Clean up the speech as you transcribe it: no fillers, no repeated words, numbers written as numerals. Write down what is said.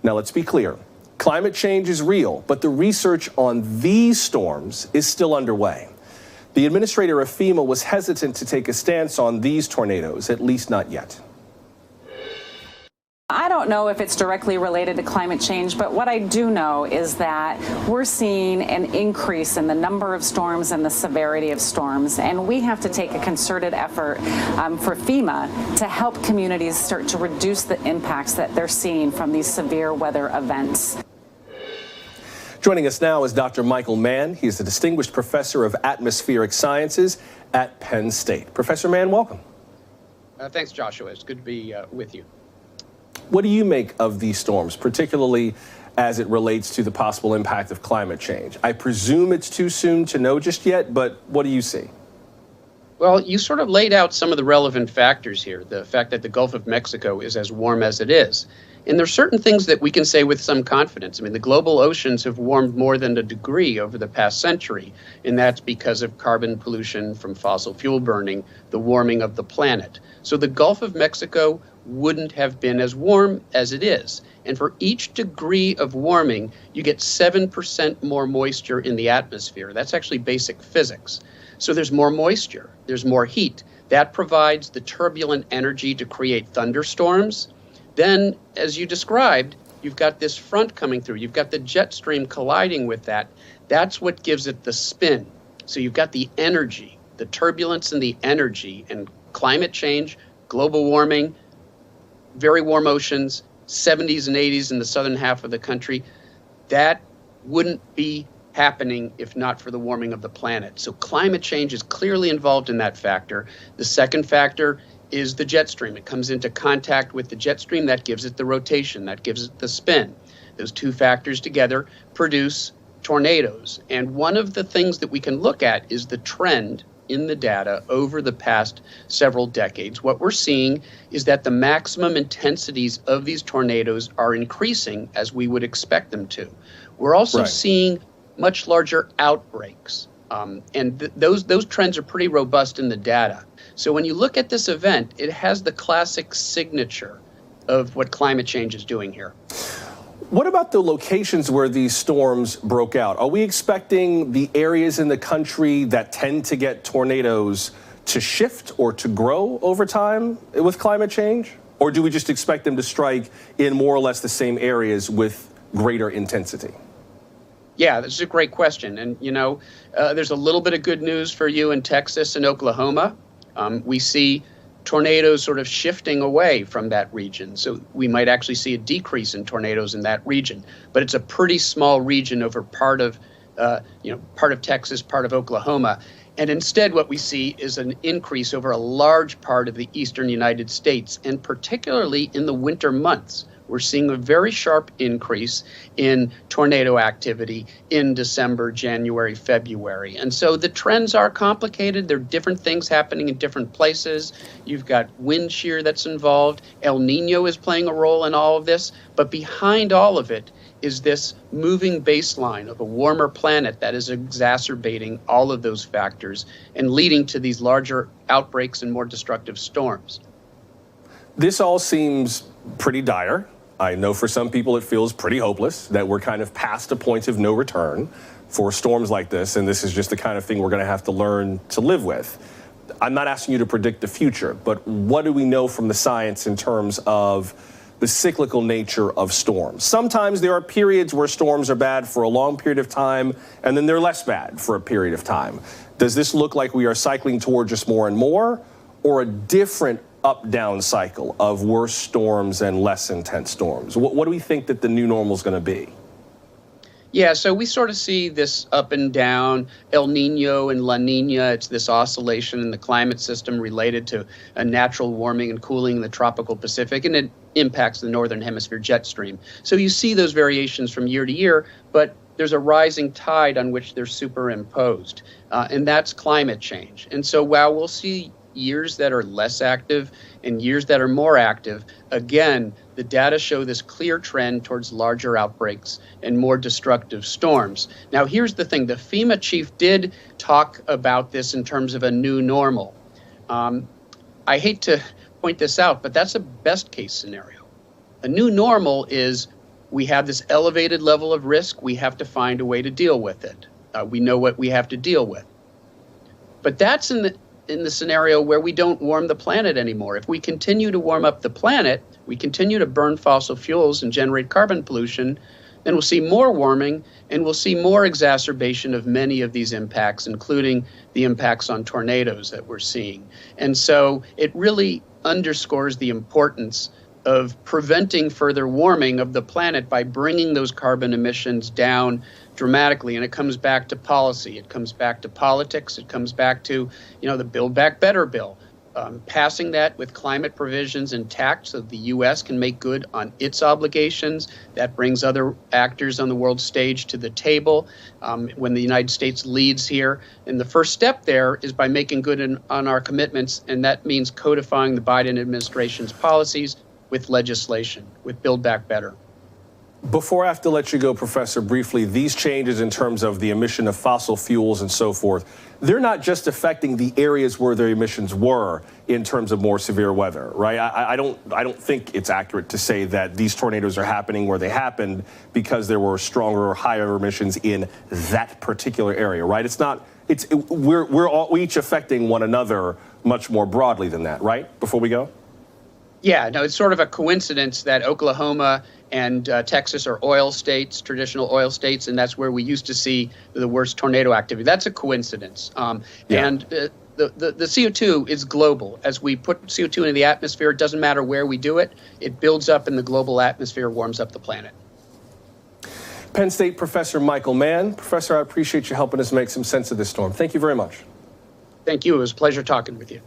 Now, let's be clear. Climate change is real, but the research on these storms is still underway. The administrator of FEMA was hesitant to take a stance on these tornadoes, at least not yet. I don't know if it's directly related to climate change, but what I do know is that we're seeing an increase in the number of storms and the severity of storms, and we have to take a concerted effort for FEMA to help communities start to reduce the impacts that they're seeing from these severe weather events. Joining us now is Dr. Michael Mann. He's a distinguished professor of atmospheric sciences at Penn State. Professor Mann, welcome. Thanks, Joshua. It's good to be with you. What do you make of these storms, particularly as it relates to the possible impact of climate change? I presume it's too soon to know just yet, but what do you see? Well, you sort of laid out some of the relevant factors here. The fact that the Gulf of Mexico is as warm as it is. And there are certain things that we can say with some confidence. I mean, the global oceans have warmed more than a degree over the past century, and that's because of carbon pollution from fossil fuel burning, the warming of the planet. So the Gulf of Mexico wouldn't have been as warm as it is. And for each degree of warming, you get 7% more moisture in the atmosphere. That's actually basic physics. So there's more moisture, there's more heat. That provides the turbulent energy to create thunderstorms. Then, as you described, you've got this front coming through. You've got the jet stream colliding with that. That's what gives it the spin. So you've got the energy, the turbulence and the energy, and climate change, global warming, very warm oceans, 70s and 80s in the southern half of the country. That wouldn't be happening if not for the warming of the planet. So climate change is clearly involved in that factor. The second factor is the jet stream. It comes into contact with the jet stream. That gives it the rotation. That gives it the spin. Those two factors together produce tornadoes. And one of the things that we can look at is the trend in the data over the past several decades. What we're seeing is that the maximum intensities of these tornadoes are increasing as we would expect them to. We're also seeing much larger outbreaks. Those trends are pretty robust in the data. So when you look at this event, it has the classic signature of what climate change is doing here. What about the locations where these storms broke out? Are we expecting the areas in the country that tend to get tornadoes to shift or to grow over time with climate change? Or do we just expect them to strike in more or less the same areas with greater intensity? Yeah, this is a great question. And, there's a little bit of good news for you in Texas and Oklahoma. We see tornadoes sort of shifting away from that region. So we might actually see a decrease in tornadoes in that region. But it's a pretty small region over part of Texas, part of Oklahoma. And instead, what we see is an increase over a large part of the eastern United States, and particularly in the winter months. We're seeing a very sharp increase in tornado activity in December, January, February. And so the trends are complicated. There are different things happening in different places. You've got wind shear that's involved. El Nino is playing a role in all of this. But behind all of it is this moving baseline of a warmer planet that is exacerbating all of those factors and leading to these larger outbreaks and more destructive storms. This all seems pretty dire. I know for some people it feels pretty hopeless that we're kind of past a point of no return for storms like this, and this is just the kind of thing we're going to have to learn to live with. I'm not asking you to predict the future, but what do we know from the science in terms of the cyclical nature of storms? Sometimes there are periods where storms are bad for a long period of time, and then they're less bad for a period of time. Does this look like we are cycling toward just more and more, or a different up-down cycle of worse storms and less intense storms? What do we think that the new normal is going to be? Yeah, so we sort of see this up and down, El Nino and La Nina. It's this oscillation in the climate system related to a natural warming and cooling in the tropical Pacific, and it impacts the northern hemisphere jet stream. So you see those variations from year to year, but there's a rising tide on which they're superimposed, and that's climate change. And so while we'll see years that are less active and years that are more active, again, the data show this clear trend towards larger outbreaks and more destructive storms. Now, here's the thing. The FEMA chief did talk about this in terms of a new normal. I hate to point this out, but that's a best case scenario. A new normal is we have this elevated level of risk. We have to find a way to deal with it. We know what we have to deal with. But that's in the scenario where we don't warm the planet anymore. If we continue to warm up the planet, we continue to burn fossil fuels and generate carbon pollution, then we'll see more warming and we'll see more exacerbation of many of these impacts, including the impacts on tornadoes that we're seeing. And so it really underscores the importance of preventing further warming of the planet by bringing those carbon emissions down dramatically. And it comes back to policy. It comes back to politics. It comes back to, the Build Back Better bill. Passing that with climate provisions intact so the U.S. can make good on its obligations. That brings other actors on the world stage to the table when the United States leads here. And the first step there is by making good on our commitments, and that means codifying the Biden administration's policies with legislation, with Build Back Better. Before I have to let you go, Professor, briefly, these changes in terms of the emission of fossil fuels and so forth, they're not just affecting the areas where their emissions were in terms of more severe weather, right? I don't think it's accurate to say that these tornadoes are happening where they happened because there were stronger or higher emissions in that particular area, right? We're each affecting one another much more broadly than that, right? Before we go? Yeah, no, it's sort of a coincidence that Oklahoma and Texas are oil states, traditional oil states, and that's where we used to see the worst tornado activity. That's a coincidence. And the CO2 is global. As we put CO2 into the atmosphere, it doesn't matter where we do it. It builds up in the global atmosphere, warms up the planet. Penn State Professor Michael Mann. Professor, I appreciate you helping us make some sense of this storm. Thank you very much. Thank you. It was a pleasure talking with you.